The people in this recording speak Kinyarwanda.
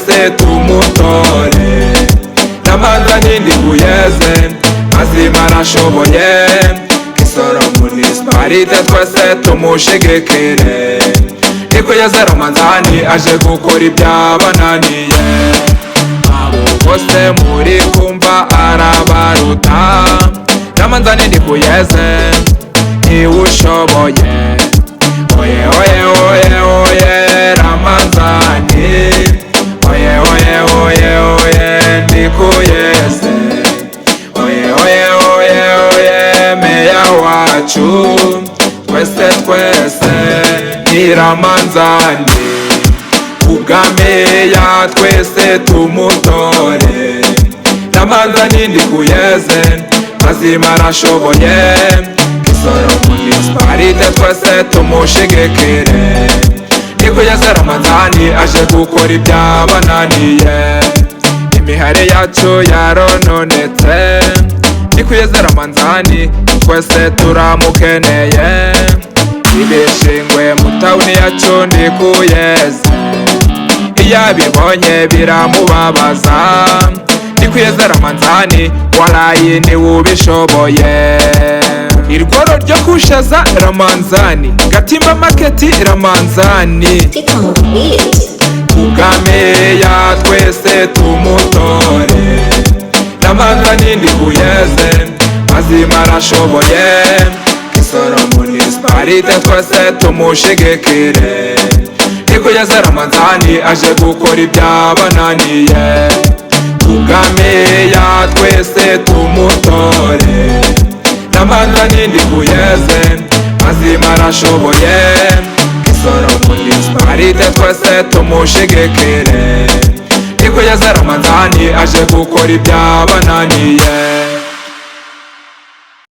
twese tumutore. Ramadhani ndikuyeze mazima arashoboye, Kisoro municipality twese tumushigikire. Ndikuyeze Ramadhani aje gukora ibyabananiye, abo bose muri kumva arabaruta. Ramadhani ndikuyeze niwe ushoboye, oye oye oye oye Ramadhani, oye oye oye oye ndikuyeze, oye oye oye oye meya wacu twese twese ni Ramadhani. Kubwa meya twese tumutore. Ramadhani ndikuyeze mazima arashoboye, Kisoro municipality twese tumushigikire. Ndikuyeze Ramadhani aje gukora ibyabananiye, imihari yacu yarononetse. Ndikuyeze Ramadhani twese turamukeneye, ibishingwe mu tawuni yacu Ndikuyeze iyo abibonye biramubabaza. Ndikuyeze Ramadhani warayi niwe ubishoboye. Irworo ryo kushaza Ramadhani, Gatimba market Ramadhani. Kubwa meya twese tumutore. Ramadhani ndikuyeze mazima arashoboye, Kisoro municipality twese tumushigikire. Ndikuyeze Ramadhani aje gukora ibyabananiye, kubwa meya twese tumutore. Ramadhani ndikuyeze mazima arashoboye, Kisoro municipality twese tumushigikire. Ndikuyeze Ramadhani aje gukora ibyabananiye.